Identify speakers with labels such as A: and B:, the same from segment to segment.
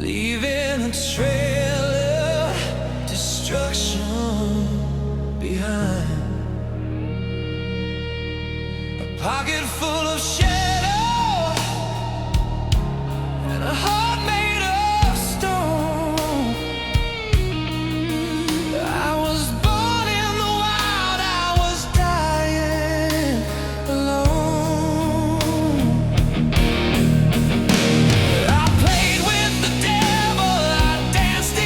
A: leaving a trail of destruction behind. A pocket full of shadow and a heart made of stone. I was born in the wild, I was dying alone. I played with the devil, I danced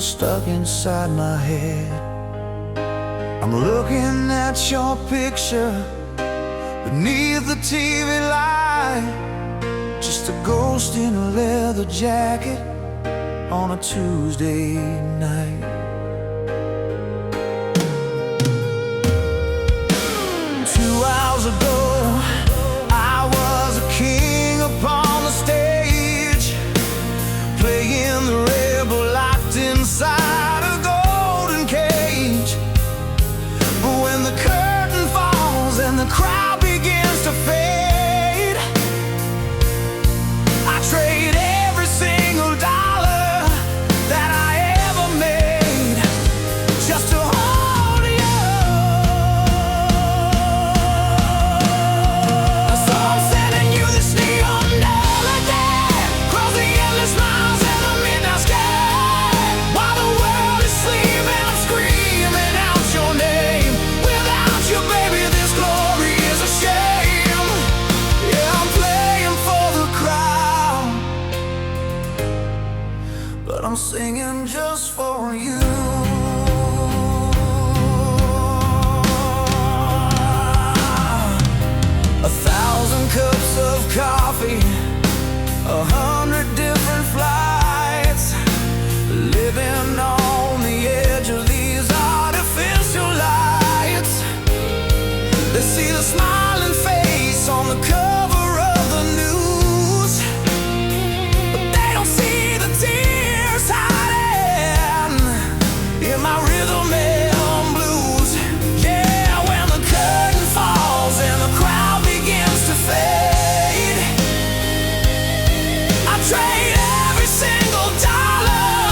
A: stuck inside my head. I'm looking at your picture beneath the TV light, just a ghost in a leather jacket on a Tuesday night. 2 hours ago, I was a king upon the stage, playing the rebel locked inside a golden cage. But when the curtain falls and the crowd begins to fade, I trade every single dollar that I ever made just to hold you. So I'm sending you this neon melody across the endless miles and the midnight sky. While the world is sleeping, I'm screaming out your name. Without you, baby, this glory is a shame. Yeah, I'm playing for the crowd, but I'm singing just for you. A thousand cups of coffee, 100 different flights, living on the edge of these artificial lights. They see the smiling face on the cover of the news, but they don't see the tears hiding in my rhythm and blues. Yeah, when the curtain falls and the crowd begins to fade, I trade every single dollar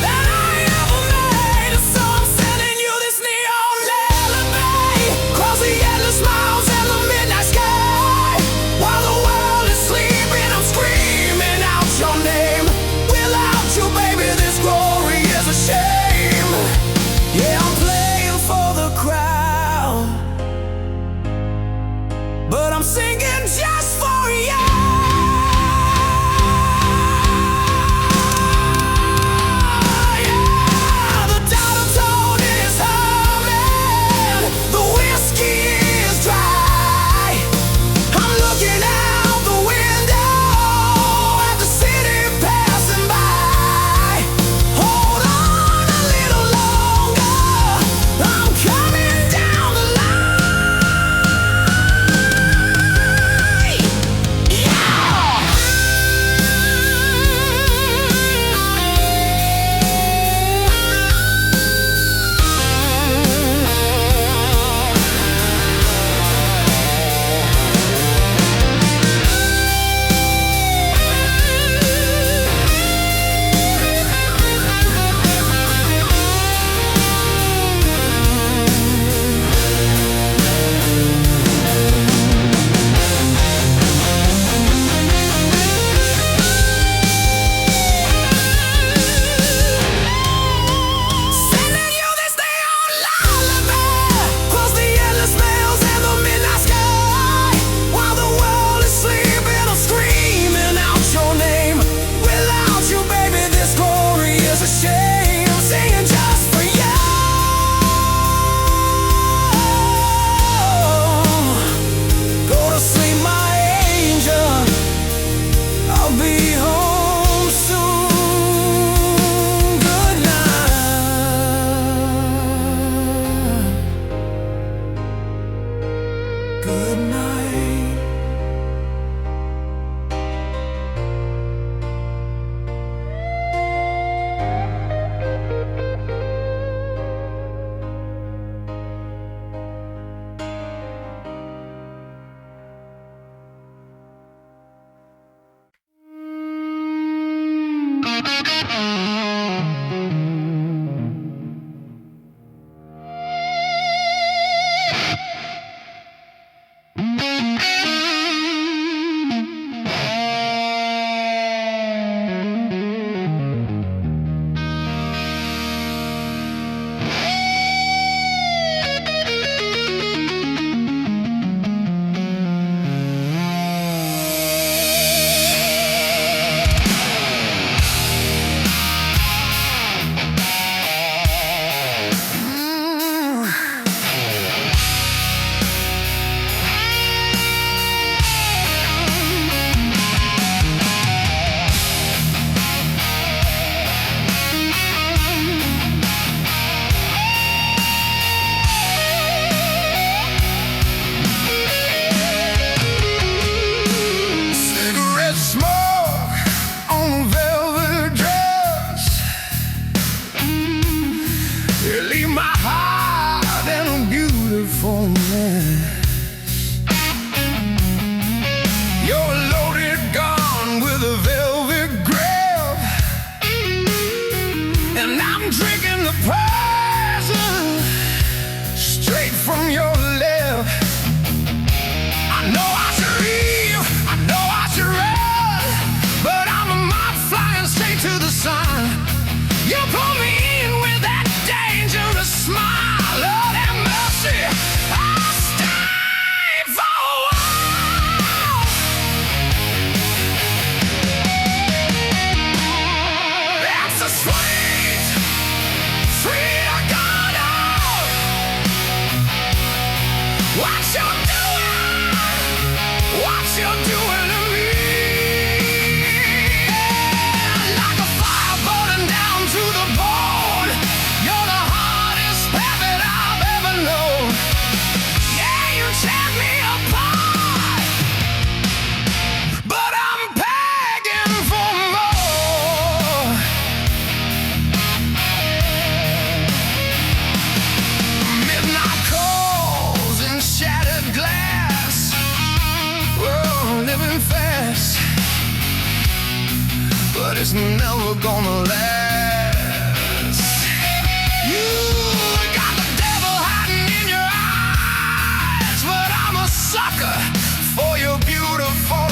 A: that I ever made. So I'm sending you this neon lullaby across the endless miles and the midnight sky. While the world is sleeping, I'm screaming out your name. Without you, baby, this glory is a shame. Yeah, I'm playing for the crowd, but I'm singing just for you. Yeah, the dollar tone is humming, the whiskey is dry. I'm looking out the window at the city passing by. Hold on a little longer, I'm coming down the line. Yeah! Sending you this neon lullaby across the endless miles and the midnight sky. While the world is sleeping, I'm screaming out your name. Without you, baby, this glory is a shame. Singing just for you. Go to sleep, my angel, I'll be home soon. Good night. Good night. it's never gonna last. You got the devil hiding in your eyes, but I'm a sucker for your beautiful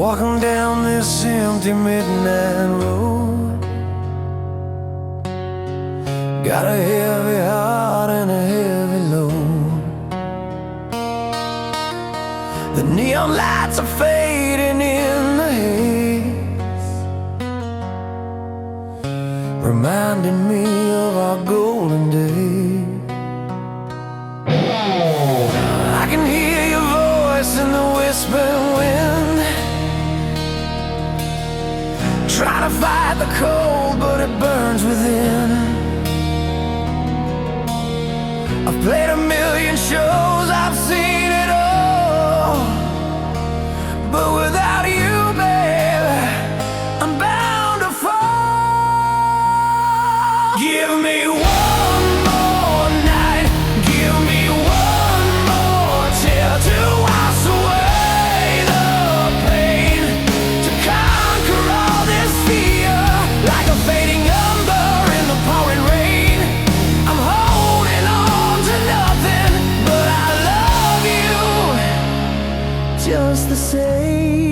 A: walking down this empty midnight road. Got a heavy heart and a heavy load. The neon lights are fading in the haze, reminding me of our golden days. I can hear your voice in the whispering wind, trying to fight the cold, but it burns within. I've played a million shows, I've seen it all, but without you, babe, I'm bound to fall. Give me one more night, give me one more tear to wash away the pain, to conquer all this fear, like a fading ember in the pouring rain. I'm holding on to nothing, but I love you just the same.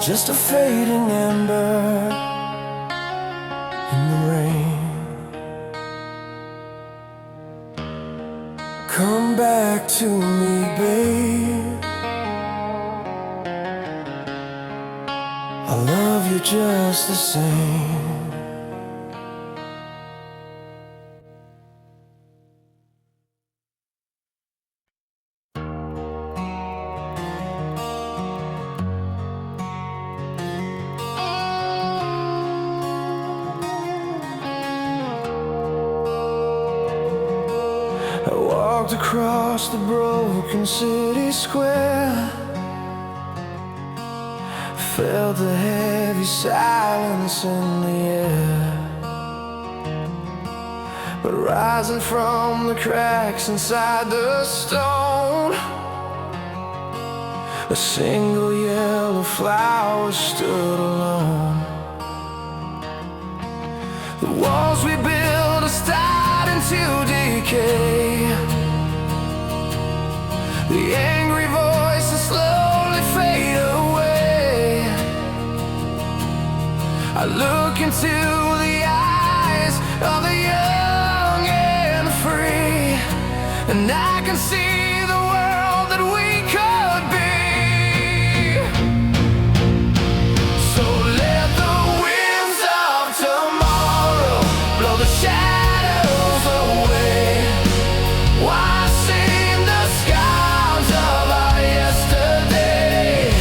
A: just a fading ember in the rain. Come back to me, babe. I love you just the same. I walked across the broken city square, felt the heavy silence in the air. But rising from the cracks inside the stone, a single yellow flower stood alone. The walls we built are starting to decay. The angry voices slowly fade away. I look into the eyes of the young and free, and I can see the world that we could be. So let the winds of tomorrow blow the shadows away, washing the scars of our yesterday.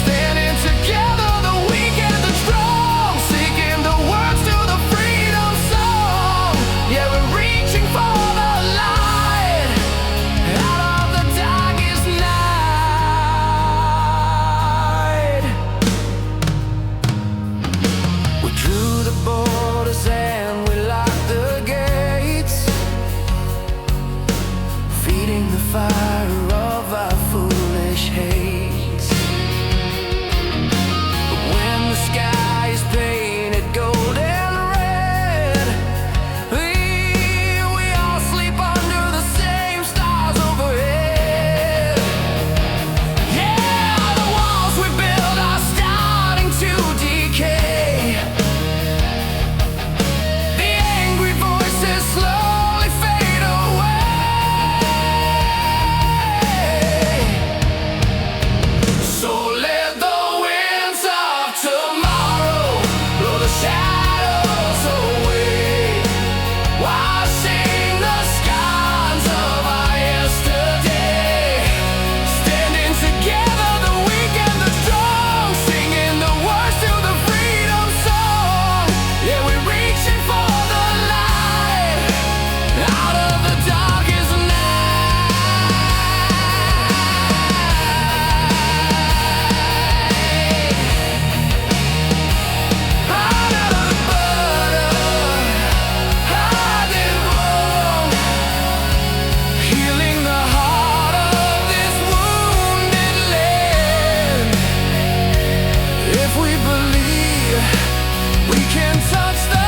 A: Standing together, the weak and the strong, seeking the words to the freedom song. Yeah, we're reaching for the light out of the darkest night. We drew the borders and we locked the gates, feeding the fire of our foolish hates. But when the sky is painted gold and red, we all sleep under the same stars overhead. Yeah, the walls we build are starting to decay. The angry voices slowly fade away. So let the winds of tomorrow blow the shadows away, washing the scars of our yesterday. Standing together, the weak and the strong, singing the words to the freedom song. Yeah, we're reaching for the light out of the darkest healing the heart of this wounded land. If we believe, we can touch the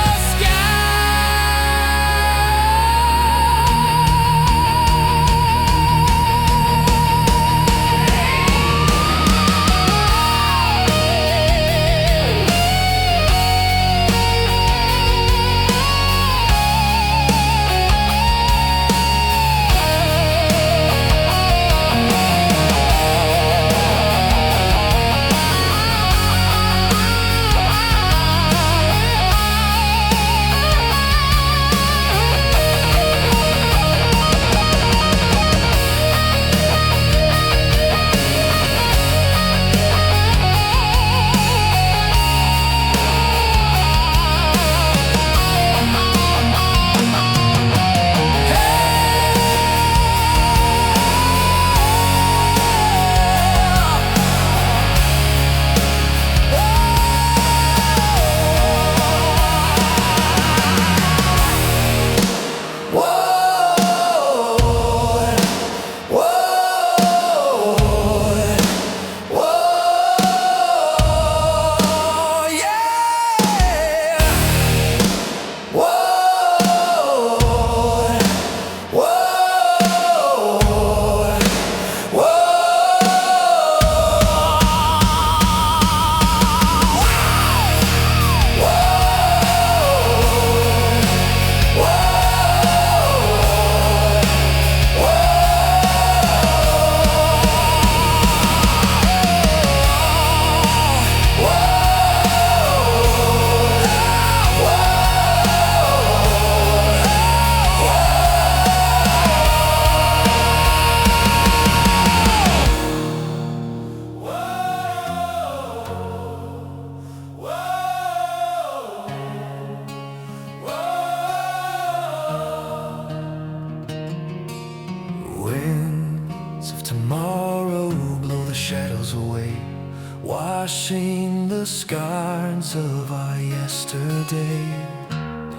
A: the scars of our yesterday.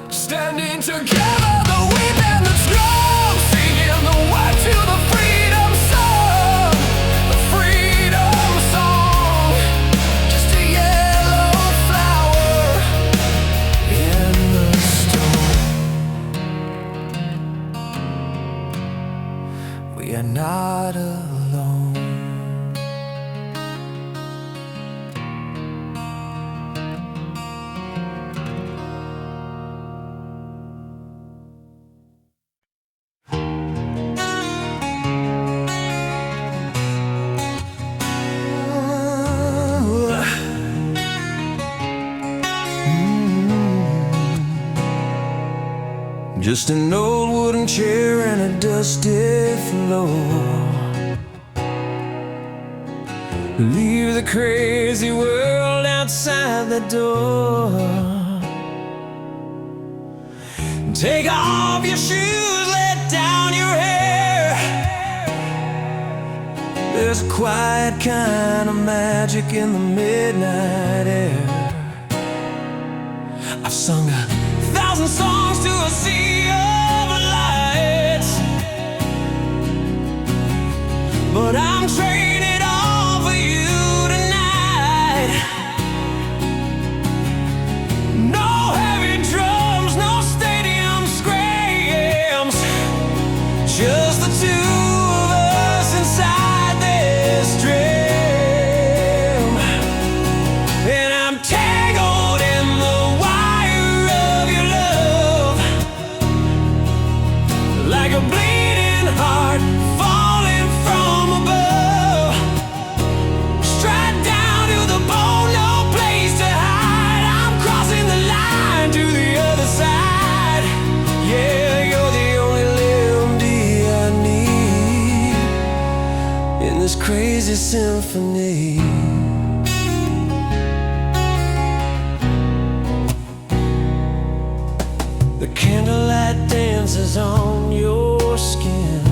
A: Standing together, the weak and the strong, singing the word to the freedom song. The freedom song, just a yellow flower in the storm. We are not alone. Just an old wooden chair and a dusty floor. Leave the crazy world outside the door. Take off your shoes, let down your hair. There's a quiet kind of magic in the midnight air. I've sung 1,000 songs to a sea of lights, but I'm trading it all for you tonight. No heavy drums, no stadium screams, just the two of us inside this dream. And I'm tangled in the wire of your love, like a bleeding heart falling from above. Straight down to the bone, no place to hide. I'm crossing the line to the other side. Yeah, you're the only melody I need in this crazy symphony. The candlelight dances on your skin.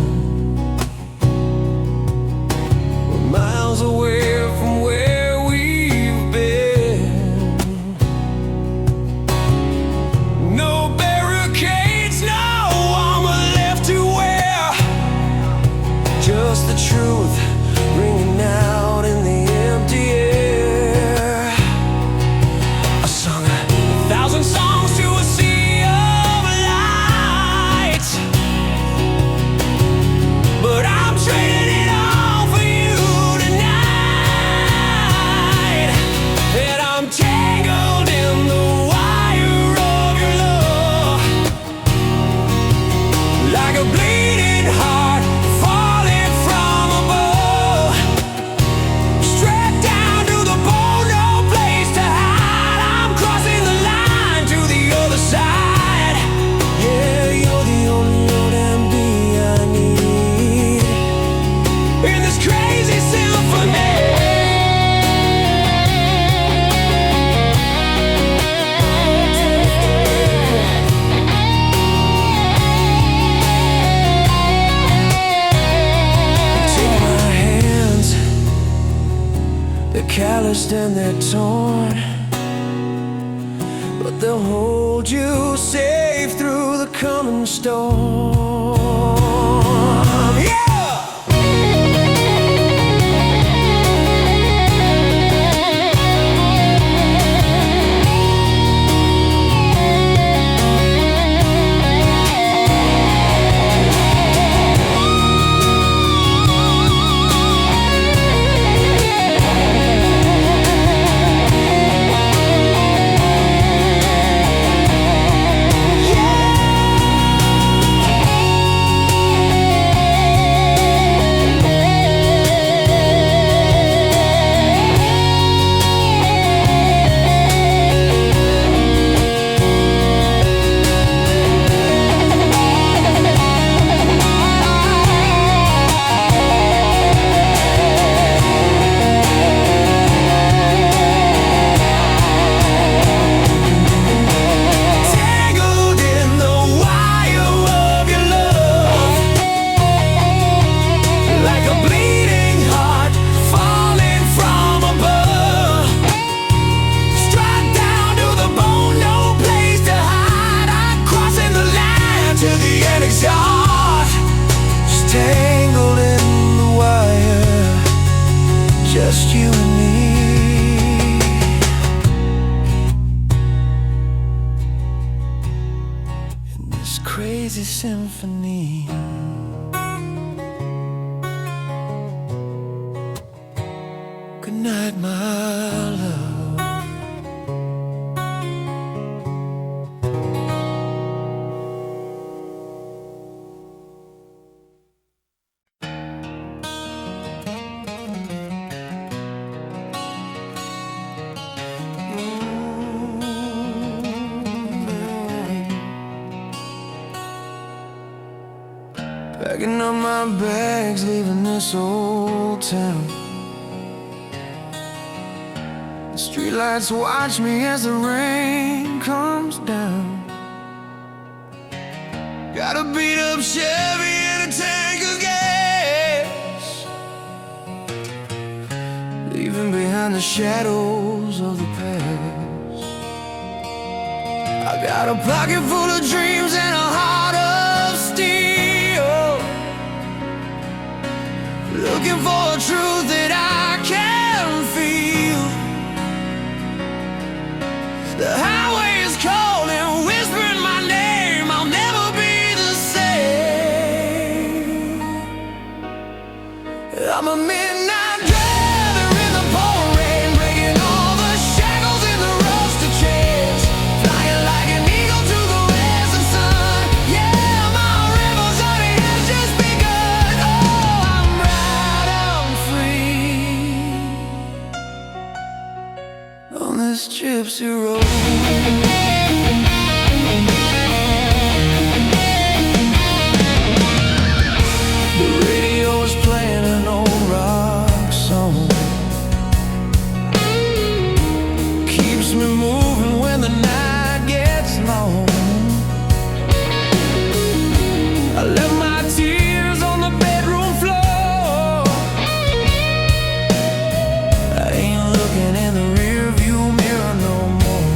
A: We're miles away from where we've been. No barricades, no armor left to wear. Just the truth ringing out in the empty air. I sung 1,000 songs to a sea of lights, but I'm trading it all for you tonight. And I'm tangled in the wire of your love, like a bleeding heart falling from above. Straight down to the bone, no place to hide. I'm crossing the line to the other side. Yeah, you're the only OMB I need in this crazy symphony. Take my hands, they're calloused and they're torn, but they'll hold you safe through the coming storm. Yeah! crazy symphony. Good night, my love. Packing up my bags, leaving this old town. The streetlights watch me as the rain comes down. Got a beat up Chevy and a tank of gas, leaving behind the shadows of the past. I got a pocket full of dreams and a heart of steel, looking for a truth that I can feel. The highway is calling, whispering my name. I'll never be the same. I'm a midnight driver in the pouring rain, breaking all the shackles in the rusted chains, flying like an eagle to the western sun. Yeah, my river journey has just begun. Oh, I'm right, I'm free on this gypsy road. The radio is playing an old rock song, keeps me moving when the night gets long. I left my tears on the bedroom floor. I ain't looking in the rear view mirror no more.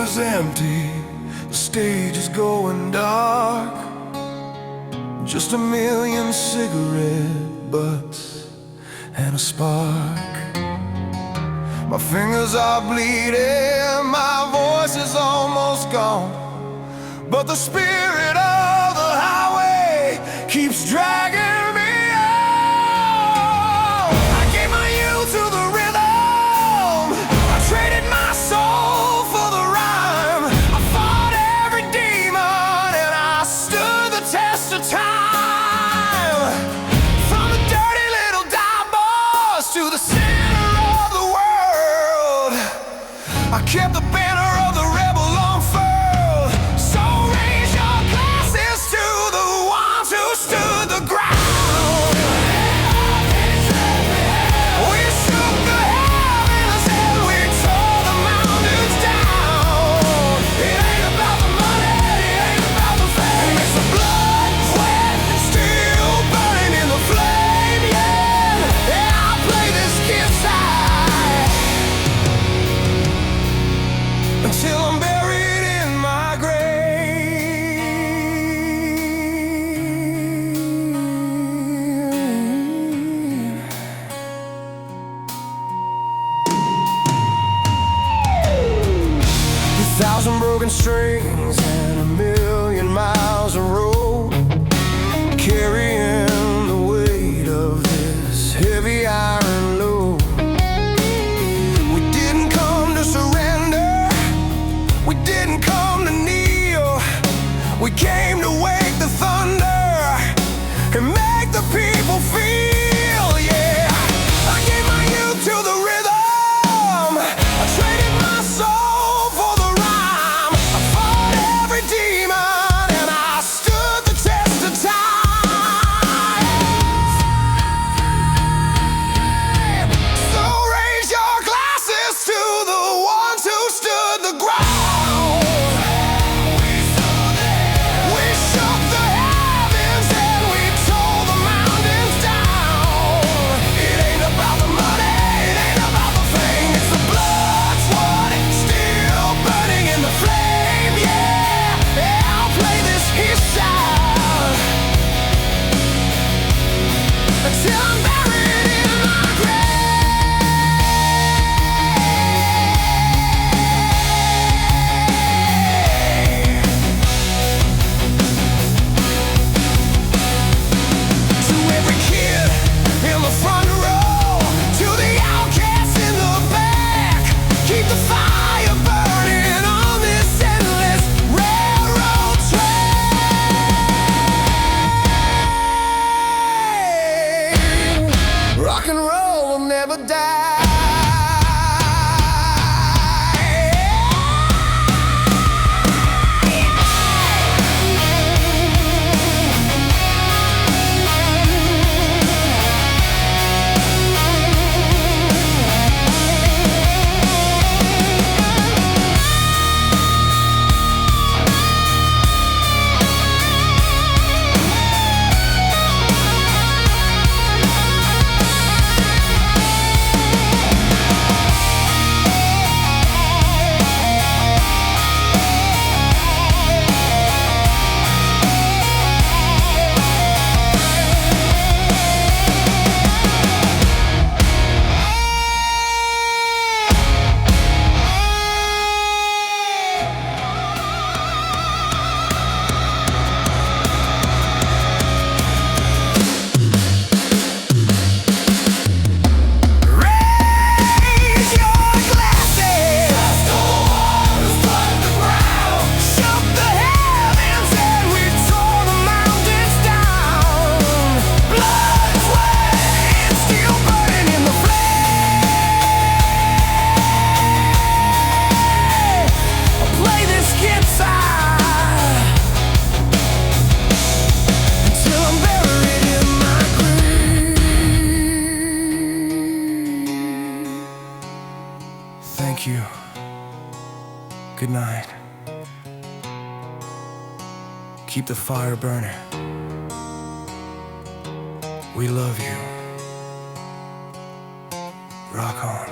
A: is empty, the stage is going dark. Just a million cigarette butts and a spark. My fingers are bleeding, my voice is almost gone, but the spirit of the highway keeps dragging me on. I gave my youth to the rhythm, I traded my soul for the rhyme. I fought every demon and I stood the test of time. From the dirty little dime bars to the center of the world, I kept the banner of the rebel unfurled. So raise your glasses to the ones who stood the ground. We shook the heavens and we tore the mountains down. It ain't about the money, it ain't about the fame. It's the blood, sweat, and steel burning in the flame, yeah. Yeah, I'll play this kid side until I'm buried in my grave. 1,000 broken strings and a million miles of road, carrying the weight of this heavy iron load. We didn't come to surrender, we didn't come to kneel. We came to wake the thunder and make the people feel, yeah. I gave my youth to the rhythm, I traded my soul for the rhyme. I fought every demon and I stood the test of time. So raise your glasses to the ones who stood the ground. We shook the heavens and we tore the mountains down. It ain't about the money, it ain't about the fame. It's the blood, sweat, and steel burning in the flame, yeah. Yeah, I'll play this his side until I'm buried in my to every kid in the front row, to the outcasts in the back, keep the fire burning on this endless railroad train. Rock and roll will never die. Raise your glasses to the ones who stood the ground. Shook the heavens and we tore the mountains down. Blood, sweat, and steel burning in the flame. I'll play this kid side until I'm buried in my grave. Thank you. Good night. Keep the fire burning. We love you. Rock on.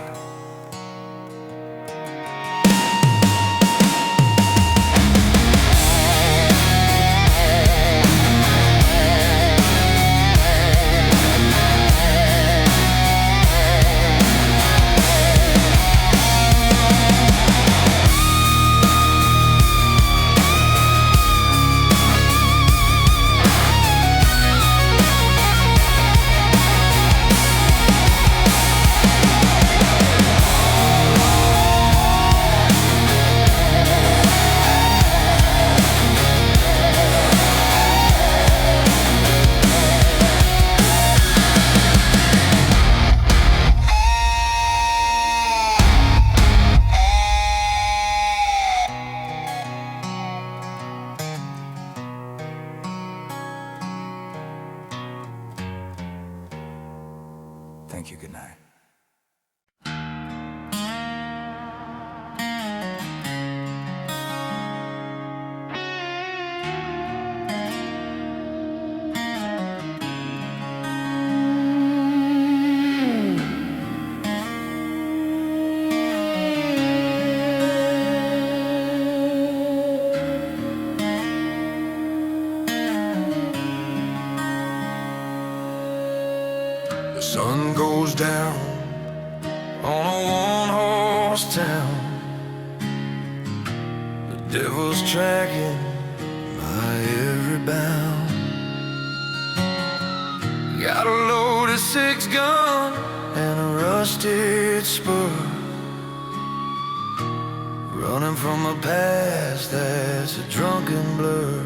A: Thank you, good night.
B: The sun goes down on a one-horse town. The devil's tracking my every bound. Got a loaded 6-gun and a rusted spur, running from a past that's a drunken blur.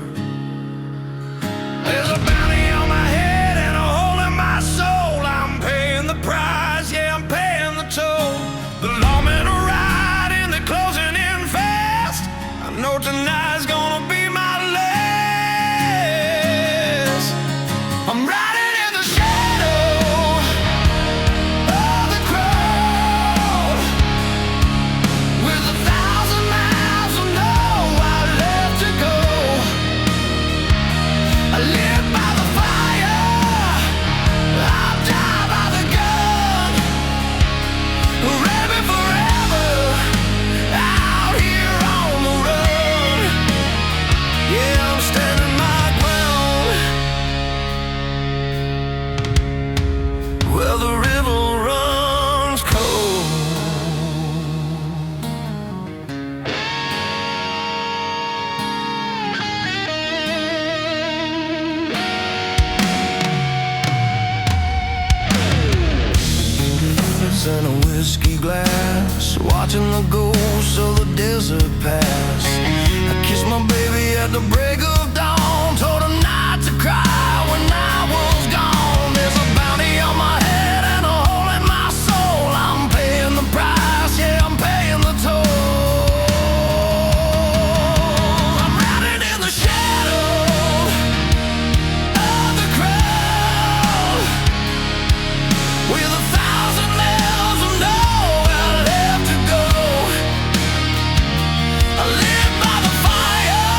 B: There's a bounty on my head and a hole in my soul. I'm paying the price, yeah, I'm paying the toll. The lawmen are riding, they're closing in fast. I know tonight's gonna be my last. I'm riding in the shadow of the crowd, with 1,000 miles of nowhere left to go. I live by the fire, I'll die by the gun. Rebel forever, out here on the run. Yeah, I'm standing my ground. Well, the river runs cold. In a whiskey glass, watching the ghosts of the desert pass. I kissed my baby at the break of dawn, told her not to cry when I was gone. There's a bounty on my head and a hole in my soul. I'm paying the price, yeah, I'm paying the toll. I'm riding in the shadow of the crowd, with 1,000 miles of nowhere left to go. I live by the fire,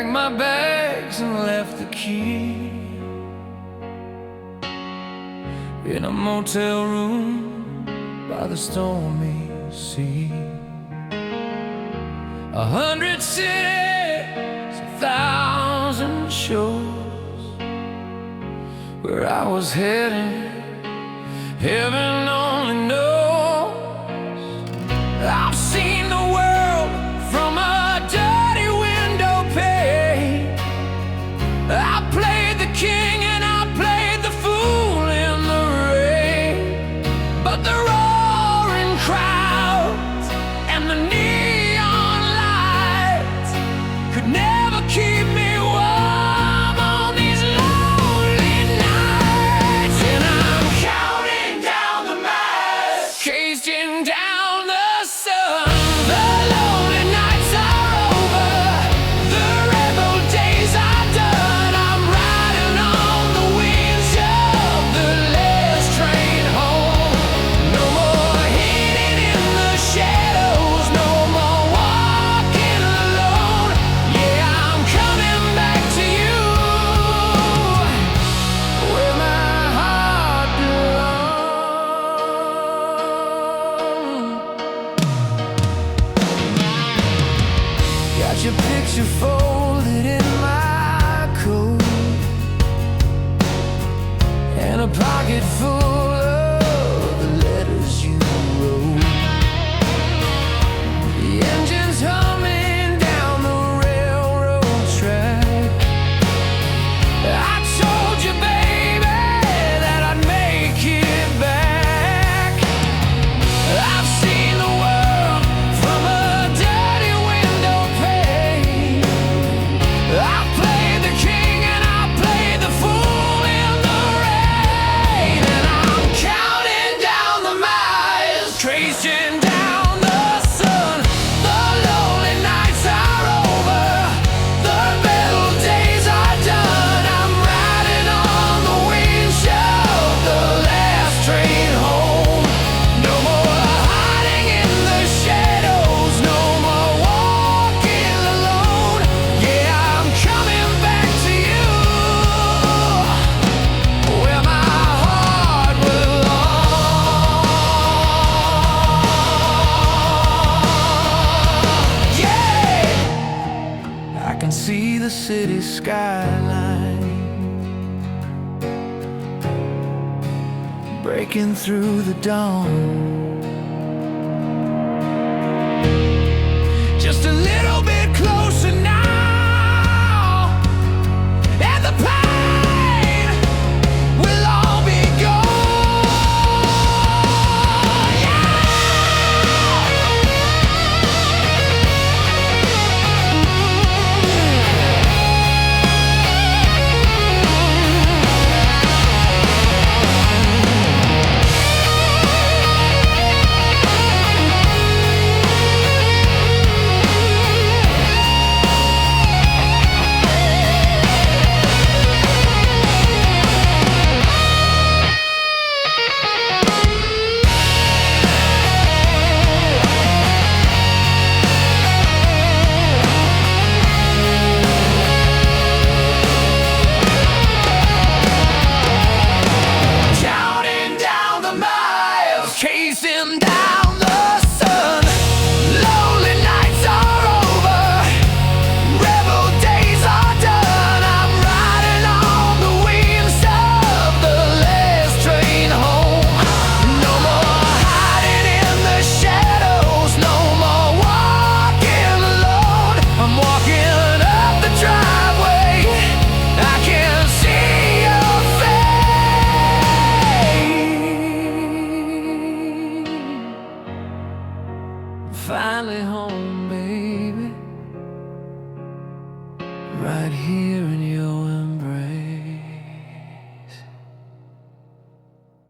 B: packed my bags and left the key in a motel room by the stormy sea. 100 cities, 1,000 shores, where I was heading, heaven only knows. I've seen the world from a dirty window pane. I played the king and I played the fool in the rain, but the roaring crowds and the neon lights could never keep me warm on these lonely nights. And I'm counting down the miles, chasing down the sun. The lonely nights are over, the rebel days are done. I'm riding on the wings of the last train home. No more hiding in the shadows, no more walking alone. Yeah, I'm coming back to you, where my heart belongs. Got your picture folded in my coat, and a pocket full of the letters you wrote. The engine's humming down the railroad track. I told you, baby, that I'd make it back. I've seen the world from a dirty window pane. I played the king and I played the fool in the rain. And I'm counting down the miles, tracing down the sun. The lonely nights are over, the battle days are done. I'm riding on the wings of the last train home. No more hiding in the shadows, no more walking alone. Yeah, I'm coming back to you, where my heart belongs. Yeah, I can see the city skyline breaking through the dawn. Just a little bit closer now, and the pain will all be gone. Yeah. Counting down the miles, chasing down the sun. Lonely nights are over, rebel days are done. I'm riding on the wings of the last train home. No more hiding in the shadows, no more walking alone. I'm walking up the driveway, I can see your face. Finally home, babe.